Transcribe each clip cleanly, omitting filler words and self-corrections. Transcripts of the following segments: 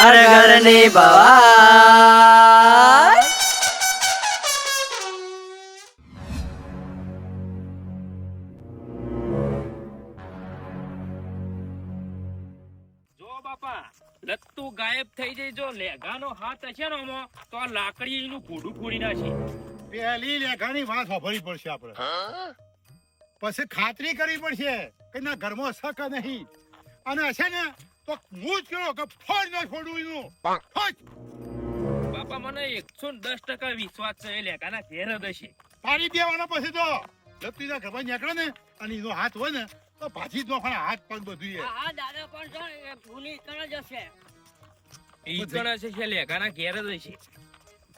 હર ઘરની ભવાઈ. જો બાપા લત્તુ ગાયબ થઈ જાય, જો લેઘાનો હાથ હશે ને આમાં, તો આ લાકડી એનું ઘોડું ફોડી નાખે. પેલી લેખાની વાત સાંભળવી પડશે આપણે, પછી ખાતરી કરવી પડશે કે ના ઘરમાં શક નહીં, અને હશે ને તો હું જ કહ્યું કે ફોડ ન છોડું એનું ફોડ. બાપા મને 110% વિશ્વાસ છે એ લેઘાના ઘેર જ હશે. પાડી દેવાનો પછી તો લપટીના ઘરમાં નીકળે ને અને એનો હાથ હોય ને તો ભાજી જ નોખવાના, હાથ પગ બધું એ. હા દાદા પણ છે ને, એ ભૂલી કણ જ હશે. ઈ કણ છે કે લેઘાના ઘેર જ હશે.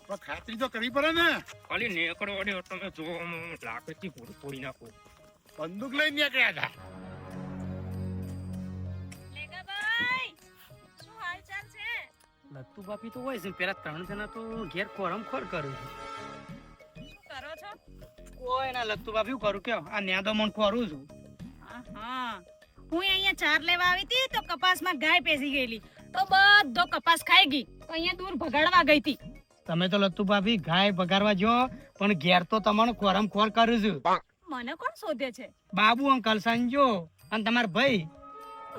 પણ ખાતરી તો કરવી પડે ને. ખાલી નેકડો વડે તમે જો લાકડી ઘોડું ફોડી નાખો. બંદૂક લઈને નીકળ્યા હતા. લેગાભાઈ, શું હાલચાલ છે? લત્તુ બાપી તો હોય છે, પેલા 3 જણા તો ઘેર કોરમ ખોર કર્યું છે. શું કરો છો? કોઈ ના લત્તુ બાપી હું કરું કયો, આ ન્યાદો મન ખોરું છું. હા, હું અહીંયા ચાર લેવા આવી હતી તો કપાસમાં ગાય પેસી ગયેલી, તો બધો કપાસ ખાઈ ગઈ, તો અહીંયા દૂર ભગાડવા ગઈ હતી. તમે તો લત્તુ બાપી ગાય બગાડવા જો, પણ ઘેર તો તમારું કોરમ ખોર કર્યું છું. મને કોણ શોધે છે? બાબુ અંકલ સંજો અને તમારા ભાઈ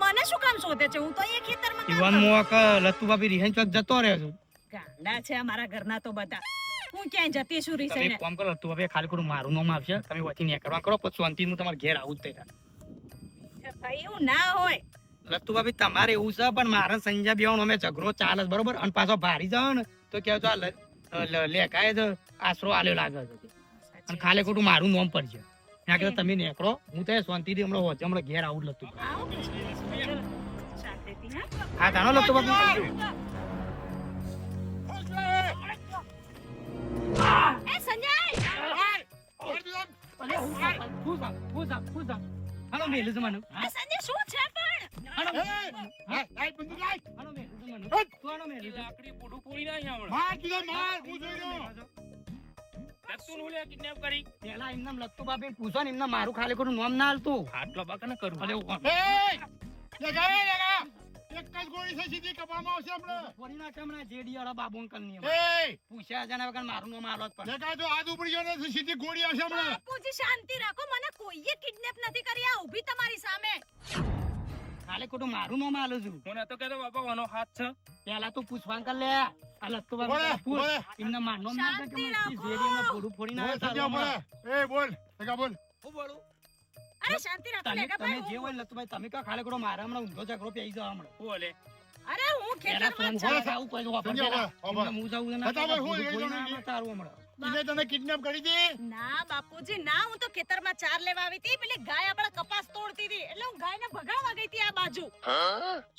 મને શું કામ શોધે છે? હું તો અહીંયા ખેતરમાં કામ ઈવન કરું. મોક લત્તુ બાપી રિહન ચોક જતો રહ્યો છું. ગાંડા છે અમારા ઘરના તો બધા. હું ક્યાંય જતી છું તમે રીસાઈને. એક કામ કરો, લત્તુ બાપી ખાલી ખોટું મારું નામ આવશે, તમે વચ્ચે નીકળવા કરો, પછી શાંતિ હું તમારા ઘેર આવું જ થઈ. ભાઈ એવું ના હોય. લત્તુ બાપી તમારે એવું છે, પણ મારા સંજય બેવાનો અમે ઝઘડો ચાલે છે, બરોબર, અને પાછો ભારી જાવ ને તો કેવું તો લેખાય જ આશરો આલ્યો લાગે છે, અને ખાલી ખોટું મારું નામ પડશે. ત્યાં કે તમે નીકળો, હું તો શાંતિથી હમણાં ઘેર આવું જ લત્તુ. આવો કે ચલો, શાંતિથી, હા? હા જાણો લત્તુ બાપી એ સંજય! હાલો મેલું છે મને. એ સંજય શું છે પણ? હાલો લાય બંદૂક લાય. હાલો મેલું છે મને. તું હાલો મેલું છે. લાકડી ઘોડું ફોડી નાખે હમણાં. માર તું માર, હું જોઈ રહ્યો. લત્તુનું લે કિડનેપ કરી. પેલા એમના લત્તુ બાપી પૂછો ને, એમના મારું ખાલી ખોટું નામ ના હાલતું. આટલો બાકા ન કરું. અલે હું એ લેગા લેગા, એક જ ગોળી છે, સીધી કપામાં આવશે હમણાં. ફોડી નાખે હમણાં જેડી વાળા બાબુ અંકલ ની. એ પૂછ્યા છે ને વગર મારું નામ હાલો જ પણ. લેગા તો હાથ ઉપડી ગયો ને સીધી ગોળી આવશે હમણાં. બાપુજી શાંતિ રાખો, મને કોઈએ કિડનેપ નથી કરી, આ ઊભી તમારી સામે. ખાલી ખોટું મારું નામ હાલું છું. હું નતો કહેતો બાપા આનો હાથ છે. પેલા તું પૂછવા અંકલ લે. આ લત્તુ બોલે, બાપી પૂછ. બોલે. એમના મારનો નામ ના શાંતિ કે મને રાખો. જેડી એમને ફોડું ફોડી બોલ નાખે સંજય બોલે. એ બોલ લેગા બોલ. હું બોલું? અરે શાંતિ રાખો તમે લેગાભાઈ, જે હોય લત્તુભાઈ, તમે કહો ખાલી ખોટો મારા હમણાં ઊંધો ઝઘડો પેઈ જાવ હમણાં. બોલે. અરે હું પેલા ખેતરમાં ફોન ચાર- કરે આવું કોઈ વાપર સંજય પેલા. બોલે, એમને હું જાઉં ને બતાવો, ફોડું હું લઈ ફોડી જાઉં નાખે તારું હમણાં. એને તને કિડનેપ કરી દી. ના બાપુજી ના, હું તો ખેતરમાં ચાર લેવા આવી હતી, પેલી ગાય આપણા કપાસ તોડતી હતી, એટલે હું ગાયને ભગાડવા ગઈ હતી આ બાજુ.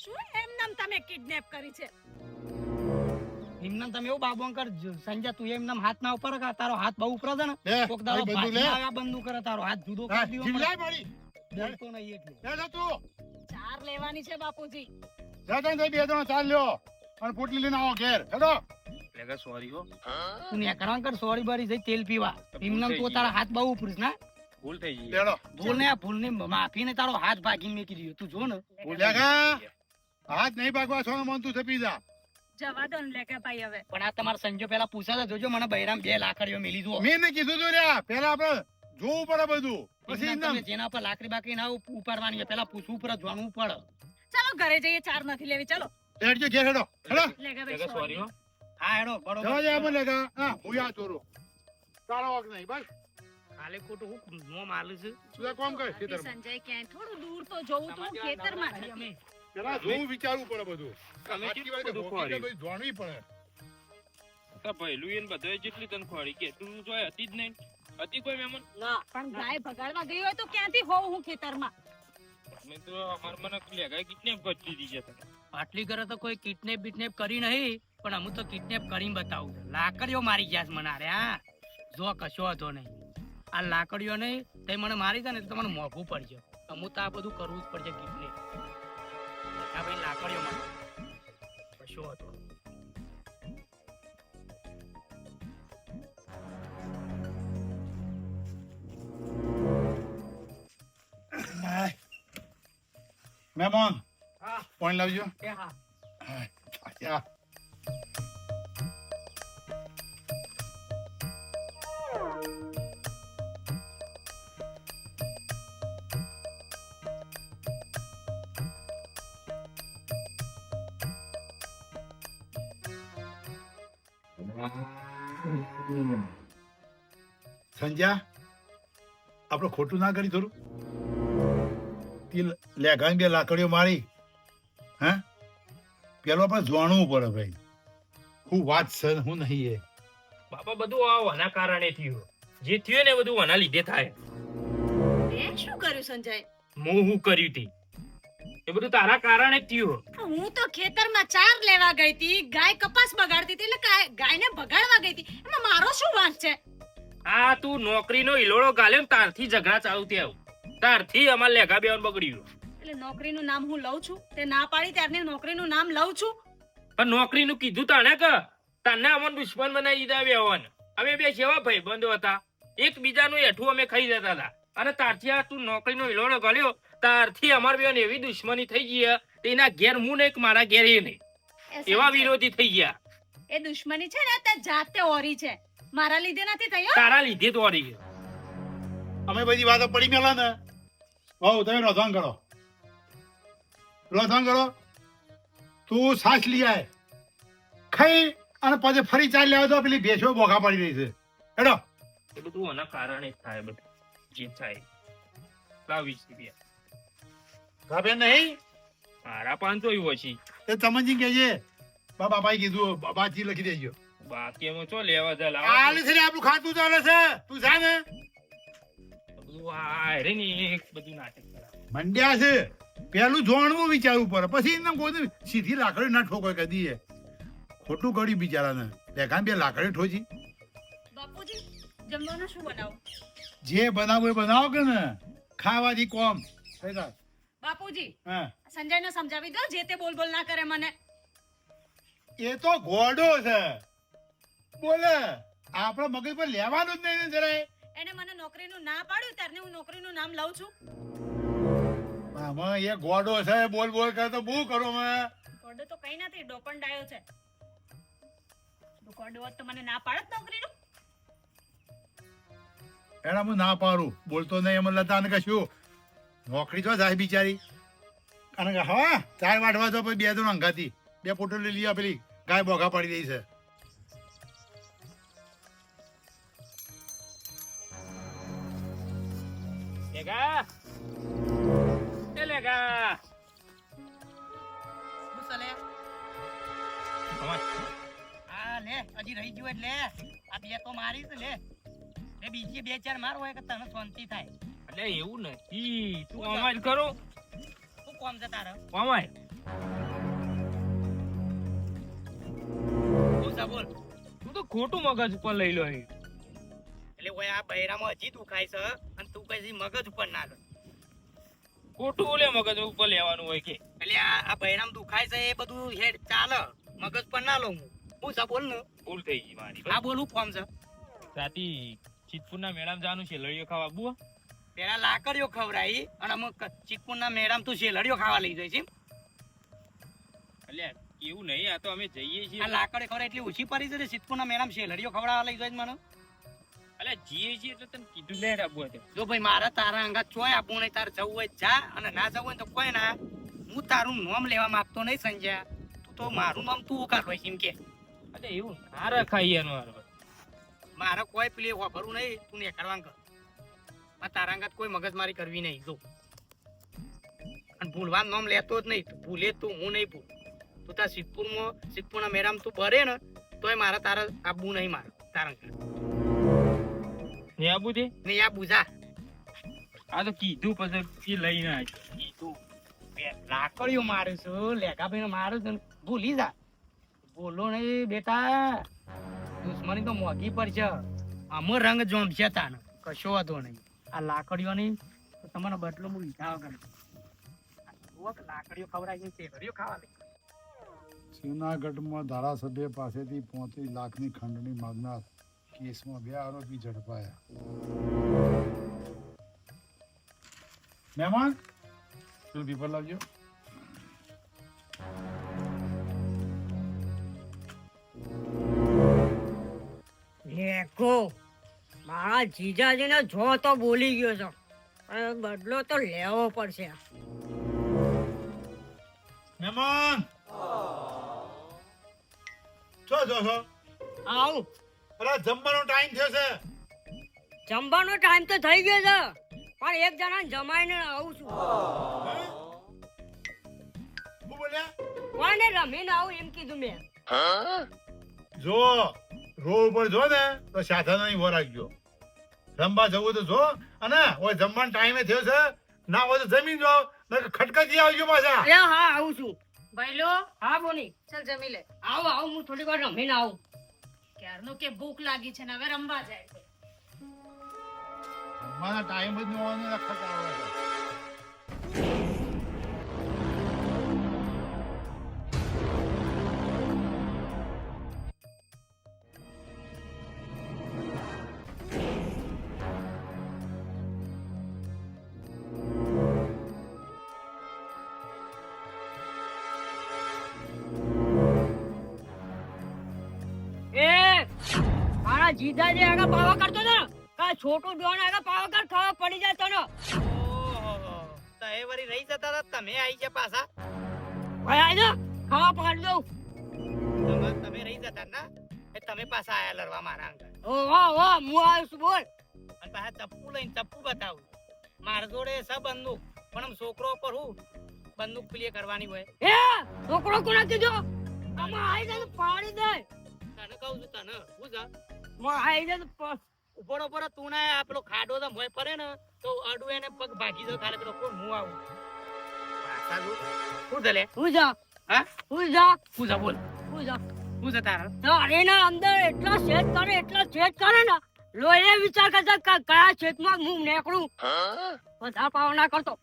શું એમ નામ તમે કિડનેપ કરી છે? એમને તમે એવું બાબુ અંકલ સંજય તું એમને હાથ ના ઉપર કર, તારો હાથ બહુ ઉપર છે ને લે, કોક દાડો ભાઈ બંદૂક લે. ભાજી આવ્યા બંધ કરે, તારો હાથ જુદો હા, કરી જીભ દીધો લાય મારી. બોલતો નહીં એટલે. લે તું. ચાર લેવાની છે બાપુજી. જાતા થઈ બે જણા ચાલ લ્યો અને પોટલી લઈને આવો ઘેર. હેડો. લેગા સોરી હો. તું ને કરવા કર, સોરી બારી જઈ તેલ પીવા. એમને તો તારા હાથ બહુ ઉપર છે ને. ભૂલ થઈ ગઈ. લેડો. ભૂલ ને ભૂલ ની માફી ને તારો હાથ ભાગીને મેકી દીધો. તું જો ને લેગા હાથ નહીં ભાગવા છો મન તું છપી જા. જવા દો ને લેગાભાઈ હવે. પણ આ તમારા સંજો પેલા પૂછ્યા જોજો મને બૈરામ 2 લાકડીઓ મેલી દો. મેં ને કીધું તું લ્યા પેલા આપણે જોવું પડે બધું પછી એમને તમે એમ જેના પર લાકડી બાકડી ના ઉપાડવાની હોય, પેલા પૂછવું પડે, જોવાનું પડે. ચાલો ઘરે જઈએ, ચાર નથી લેવી, ચાલો. હેડજો ઘેર હેડો. હેડો. લેગાભાઈ લેગા સોરી હો. હા હેડો બરોબર. જવા દે આપણે લેગા. હા હું યા ચોરો. તારો વાક નહીં બસ. ખાલી ખોટું હું નો માલું છું. તું કોમ કર બાકી ખેતરમાં. સંજય ક્યાંય થોડું દૂર તો જોવું તું, ખેતરમાં જ હતી. પેલા જોવું વિચારવું પડે બધું. તમે સાચી વાત કેટલું કે બધું ખોટી તો બધી જાણવી પડે. તો ભઈલું એને બધાએ જેટલી તને ખોરી કે તું જોય હતી જ નહીં. હતી કોઈ મહેમાન? પણ ગાય ભગાડવા ગઈ હોય તો ક્યાંથી હોઉં હું ખેતરમાં? મેં તો અમાર મને લેગા કિડનેપ કરી દીધી છે તને. આટલી કરે તો કોઈ કિડનેપ બિડનેપ કરી નહીં, પણ અમુક તો કિડનેપ કરીને બતાવું. લાકડીઓ મારી ગયા છે મને. હા જો કશો હતો નહીં. આ લાકડીઓ નહીં તે મને મારી જાય ને તો તમને મોંઘું પડશે. અમુક તો આ બધું કરવું જ પડશે કિડનેપ. હા ભાઈ લાકડીઓ મારી કશો હતો. મહેમાન હા પાણી લાવજો. એ હા હા. યા. સંજ્યા આપણે ખોટું ના કરી થોડું તે લેઘાની બે લાકડીઓ મારી હા પેલો પણ જોણવું પડે ભાઈ હું વાત છે ને હું નહીં એ બાપા બધું આ વના કારણે થયું. જે થયું ને એ બધું વના લીધે થાય. એ શું કર્યું સંજય? હું કર્યું તી એ બધું તારા કારણે જ થયું. હું તો ખેતરમાં ચાર લેવા ગઈ હતી, ગાય કપાસ બગાડતી હતી એટલે ગાયને બગાડવા ગઈ હતી. એમાં મારો શું વાંક છે? આ તું નોકરીનો ઈલોળો ગાલ્યો ને તારથી ઝઘડા ચાલુ થયા. તારથી અમાર લેઘા બેવાનું બગડ્યું. એટલે નોકરીનું નામ હું લઉં છું, તે ના પાડી ત્યારની નોકરીનું નામ લઉં છું. પણ નોકરીનું કીધું તાણે કે તને અમને દુશ્મન બનાવી દીધા બેવાન. અમે બે સેવા ભાઈબંધો હતા, એકબીજાનું એઠું અમે ખાઈ જતા હતા. અને તારથી આ તું નોકરીનો ઈલોળો ગાલ્યો તારથી અમાર બેન એવી દુશ્મની થઈ ગઈ એના ઘેર હું નહીં કે મારા ઘેર એ નહીં. એવા વિરોધી થઈ ગયા. એ દુશ્મની છે ને તે જાતે ઓરી છે, મારા લીધે નથી થઈ. તારા લીધે તો ઓરી. અમે બધી વાતો પડી મેલા ને હો તમે રોધાન કરો તું સાસ લઈ આય ખાઈ અને પછી ફરી ચાલ લેવા તો પેલી ભેંસો બોખા પડી રહી છે હેડો. એ બધું આના કારણે જ થાય. બધું જે થાય લાવ 20 રૂપિયા. કાપે નહીં મારા 500 ઓછી. એ તમનજી કહેજે બાપાએ કીધું બાબાજી લખી દેજો. બાકી એમાં ચો લેવા જા લાવ. આલે છે ને આપણું ખાતું ચાલે છે તું જા ને. બધું આ રે ને એક બધું નાટક કરે. મંડ્યા છે પેલું જોણવું વિચારવું પડે પછી એમને કોઈ સીધી લાકડી ના ઠોકો કદી ખોટું કર્યું બિચારાને લેખાન બે લાકડી ઠોચી. બાપુજી જમવાનું શું બનાવું? જે બનાવું એ બનાવો કે ને ખાવાથી કોમ. બાપુજી હા સંજયને સમજાવી દો, જે તે બોલ બોલ ના કરે મને. એ તો ગોડો છે બોલે આપણા મગજ પર લેવાનું જ નહીં ને જરાય. એને મને નોકરીનું ના પાડ્યું ત્યારે હું નોકરીનું નામ લઉં છું. આમાં એ ગોડો છે બોલ બોલ કરે તો બહુ કરો મેં. ગોડો તો કઈ નથી, ડોપણ ડાયો છે. ગોડો હોત તો મને ના પાડત નોકરીનું. એના હું ના પાડું બોલતો નહીં એમ લતા ને કશું નોકરી તો જાય બિચારી. કારણ કે હા ચાર વાટવા તો પછી બે જણ અંગાતી બે પોટલી લઈ પેલી ગાય બોઘા પાડી દઈ છે. લેગા એ લેગા શું ચાલે? આ લે હજી રહી ગયું એટલે આ બે તો મારી છે લે. એ બીજી બે ચાર માર હોય કે તને શાંતિ થાય. એટલે એવું નથી. તું અમાર કરો. શું કોમ છે તારે? અમાર શું છે બોલ? તું તો ખોટું મગજ ઉપર લઈ લો. એટલે ઓય આ બૈરામાં હજી દુખાય છે અને તું કઈ મગજ ઉપર ના લે. ખોટું ઓલે મગજ ઉપર લેવાનું હોય કે. એટલે આ બૈરામ દુખાય છે એ બધું હેડ ચાલે, મગજ પર ના લઉં હું છે બોલ ને. ભૂલ થઈ ગઈ મારી. આ બોલું કોમ છે? રાતી ચિતપુરના મેળામ જાનું છે લડીઓ ખાવા બુઆ. પેલા લાકડીઓ ખવડાવી અને અમુક ચીકપુરના મેળામ તું શેલડીઓ ખાવા લઈ જાય છે. એટલે એવું નહીં, આ તો અમે જઈએ છીએ. આ લાકડી ખવડાવી એટલી ઓછી પડી છે ને ચીકપુરના મેળામ શેલડીઓ ખવડાવવા લઈ જાય મને. એટલે જઈએ છીએ એટલે તને કીધું લે આપવું હતું. જો ભાઈ મારા તારા અંગાત ચોય આપવું નહીં, તારે જવું હોય જા અને ના જવું હોય તો કોઈ ના. હું તારું નામ લેવા માંગતો નહીં સંજ્યા, તું તો મારું નામ તું ઉકાર હોય એમ કે. એટલે એવું ના રખાય એનો મારે કોઈ પેલી વાપરવું નહીં, તું ને કરવાનું કર. તારા અંગાત કોઈ મગજમારી કરવી નહીં. જો અને ભૂલવાનું નામ લેતો જ નહીં, ભૂલે તું હું નહીં ભૂલ. તું તાર સિદ્ધપુરના મેરામ તું ભરે ને તોય મારા તારા આપવું નહીં મારે તારા અંગાત. ને આબુ દે ને આ બુઝા આ તો કીધું પછી લઈને આવી. કીધું લાકડીઓ મારું છું, લેખાભાઈ મારું છું, ભૂલી જા. બોલો નહીં બેટા, દુશ્મની તો મોંઘી પડશે. આમાં રંગ જોમશે તાને કશો વાંધો નહીં. આ લાકડીઓની તો તમારો બદલો હું લીધા વગર લાકડીઓ ખવડાવી છે, ઘડીઓ ખાવા લઈ. જૂનાગઢમાં ધારાસભ્ય પાસેથી 35 લાખની ખંડણી માંગનાર કેસમાં 2 આરોપી ઝડપાયા. મહેમાન પેલું પેપર લાવજો. લેખો મારા જીજાજીને જો તો બોલી ગયો છો હવે બદલો તો લેવો પડશે મહેમાન છો આવું અરે જમવાનો ટાઈમ થયો છે. જમવાનો ટાઈમ તો થઈ ગયો છે પણ એક જણાને જમાઈને આવું છું શું બોલ્યા? કોને રમીને આવું એમ કીધું મેં જો રોડ ઉપર જો ને તો સાધન અહીં વરાઈ ગયો. રમવા જવું તો જો અને ઓય જમવાનો ટાઈમે થયો છે ના હોય તો જમીન જાઓ નકર ખટકાજી આવજો પાછા. એ હા આવું છું ભાઈલો હા બોની ચાલ જમી લે. આવું હું થોડી વાર રમીને આવું ક્યારનું કે ભૂખ લાગી છે ને હવે રમવા જાય છે. રમવાના ટાઈમ જ ન હોય ને ખટા આવે છે. એ મારા જીજાજી આગળ પાવા કરતો ને કા છોટું ડોન આગળ પાવા કર ખાવા પડી જાય તને ઓહો તો એ વળી રહી જતા હતા તમે આવી ગયા પાછા ભાઈ આઈ ને ખાવા પાડી દઉં તમે રહી જતા ના એ તમે પાછા આયા લડવા મારા આગળ ઓ વાહ વાહ હું આવ્યો છું બોલ અને પાછા ચપ્પુ લઈને ચપ્પુ બતાવું મારા જોડે છે બંદૂક પણ આમ છોકરો પર હું બંદૂક પ્લે કરવાની હોય એ છોકરો કોને કીધું આમાં આઈ જાય તો પાડી દે તને કહું છું તને હું જા માં આઈ જાય તો ઉપર ઉપર તું ના આ પેલો ખાડો તો મોય પડે ને તો અડું એને પગ ભાગી દો ખાલી પેલો કોણ હું આવું શું ચાલે હું જા હા હું જા હું જા બોલ હું જા હું જા તારા તારે ના અંદર એટલા છેદ કરે ને લોહી વિચાર કરતા કયા છેદમાં હું નીકળું બધા પાવ ના કરતો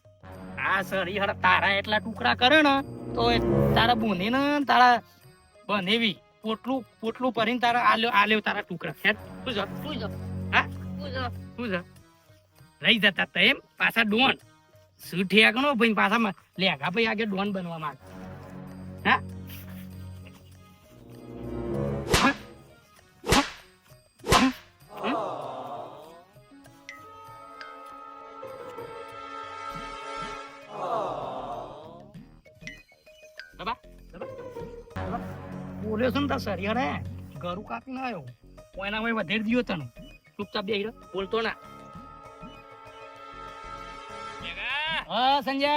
આ સરી હર તારા એટલા ટુકડા કરે ને તો એ તારા બોને ને તારા બનેવી પોટલું ભરીને તારા આલ્યો તારા ટુકડા હેડ શું જા હું જા હા હું જા શું જા રહી જતા તા એમ પાછા ડોન સુઠી આગળ ભાઈ પાછા લેગા ભાઈ આગળ ડોન બનવા માંગે હા બોલ્યો છે ને તાર સરિયા ને ઘરું કાપી ના આવ્યો એના મેં વધેર દિયો તને ચૂપચાપ બે બોલતો ના હા સંજય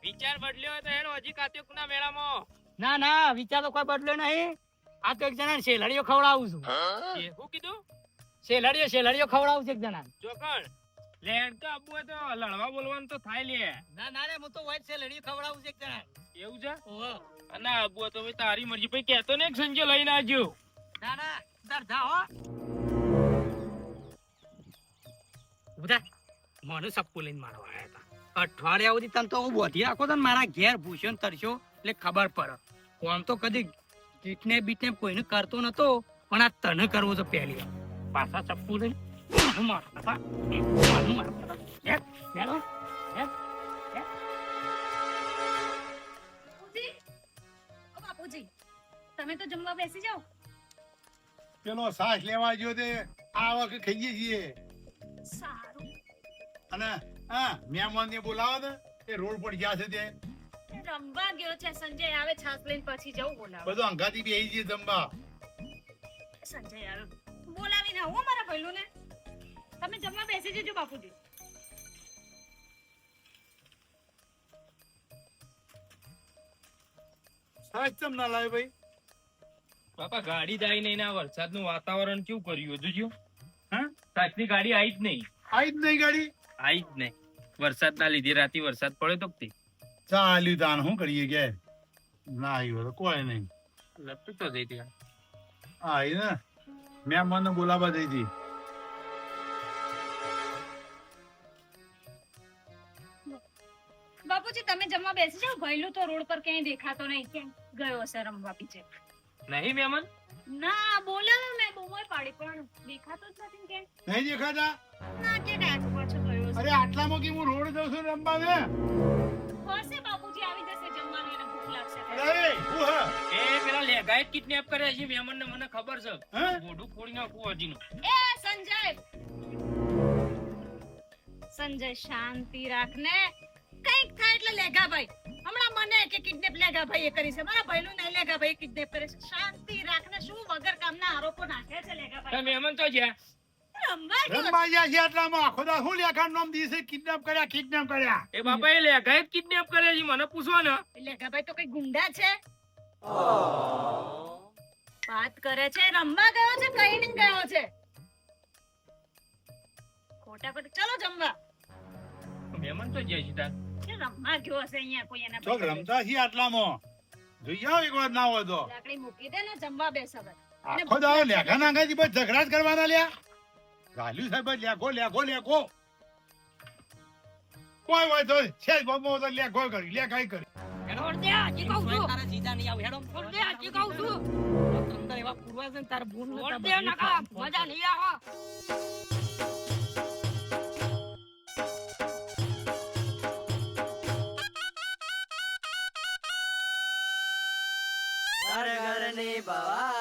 વિચાર બદલ્યો હોય તો એનો હજી કાત્યોક ના મેળામાં ના ના વિચાર તો કોઈ બદલ્યો નહીં આ તો એક જણા શેલડીઓ ખવડાવું છું શું કીધું? શેલડીઓ ખવડાવું છું એક જણા ચોકડ લેન્ડ તો આપવું હોય તો લડવા બોલવાનું તો થાય લે. ના ના રે હું તો વ્હાઈટ શેલડીઓ ખવડાવું છું એક જણા એવું છે? ઓહો અને આપવું હોય તો ભાઈ તારી મરજી પછી કહેતો ને એક સંજય લઈને આવજો. ના ના તાર જા હો બધા મને સપ્પુ લઈને મારવા આવ્યા હતા અઠવાડિયા સુધી તને તો હું બોધી રાખો તો મારા ઘેર ભૂસ્યો ને તરસ્યો એટલે ખબર પડે આમ તો કદી ગીટને બીટને કોઈને કરતો નતો પણ આ તને કરવો તો પહેલી વાર પાછા ચપ્પુ લઈને મારું મારતા હતા મારું મારતા હતા બાપુજી તમે તો જમવા બેસી જાઓ. પેલો સાસ લેવા ગયો તે આ વખત ખાઈએ છીએ સારું. અને હા મહેમાન ને બોલાવો ને એ રોડ પર ગયા છે તે રમવા ગયો છે સંજય આવે છાસ લઈને પછી જવું બોલાવ. બધું અંગાથી બેસી જઈએ જમવા. સંજય યાર બોલાવીને આવો મારા ભાઈલું ને. તમે જમવા બેસી જજો બાપુજી. સાસ ચમ ના લાવે ભાઈ? બાપા ગાડી જાય નહીં ના વરસાદનું વાતાવરણ કેવું કર્યું હજુ જો હા સાચની ગાડી આવી જ નહીં. આવી જ નહીં ગાડી. આવી જ નહીં વરસાદના લીધે રાતે વરસાદ પડ્યો તો તે ચાલ્યું તાન શું કરીએ કે ના આવ્યો તો કોઈ નહીં. લપટું તો જઈ ત્યાં આવી ને મહેમાન ને બોલાવા જઈ હતી. બાપુજી તમે જમવા બેસી જાઓ. ભાઈલું તો રોડ પર ક્યાંય દેખાતો નહીં. કેમ ગયો હશે રમવા પીછે? નહીં મહેમાન ના બોલાવ્યો મેં બહુ પાડી પણ દેખાતો જ નથી કેમ? નહીં દેખાતા? ના કે ડાકુ પાછો ગયો અરે હશે. આટલામાં કે હું રોડ જઉં છું રમવા ને. હશે બાપુજી આવી જશે જમવાનું એને ભૂખ લાગશે. અરે હું હા એ પેલા લેગાય કિડનેપ કર્યા છે મહેમાનને, મને ખબર છે. હે? મોઢું ફોડી નાખું હજીનું. એ સંજય સંજય શાંતિ રાખને. કઈક થાય એટલે લેગાભાઈ હમણાં મને કે કિડનેપ લેગાભાઈ એ કરી છે, મારા ભાઈનું નહીં લેગાભાઈ કિડનેપ કરે છે. શાંતિ રાખને. શું વગર કામના આરોપો નાખે છે તો લેગાભાઈ? મહેમાન તો જ્યાં રમવા ગયો. રમવા ગયા છે એટલામાં આખો દાડો શું લેખાનું નામ દિવસે કિડનેપ કર્યા. એ બાપા એ લેઘાએ જ કિડનેપ કર્યા છે, મને પૂછો ને. લેગાભાઈ તો કઈ ગુંડા છે? વાત કરે છે, રમવા ગયો છે, કઈ નહીં ગયો છે. ખોટા ખોટા ચલો જમવા. મહેમાન તો જ્યાં છે તાર. કે રમવા ગયો હશે અહીંયા કોઈ એના ચોક રમતા છીએ આટલામાં જોઈ આવો એક વાર ના હોય તો. લાકડી મૂકી દે ને જમવા બેસ હવે. આખો દાડો લેખા નાંગાથી બસ ઝઘડા જ કરવાના લ્યા. ગાલ્યું સાહેબ લેખો કોઈ હોય તો છે જ બમો તો લેખો કરી લેખાઈ કરી. છોડ દે, હજી કહું છું. તારા જીજા નહીં આવે હેડો. છોડ દે, હજી કહું છું. અંદર એવા પૂર્વા છે ને તારા બોન ને છોડ તારા દે, બધી નકા, ફોન મજા નહીં આવે. ઘર ઘરની બવા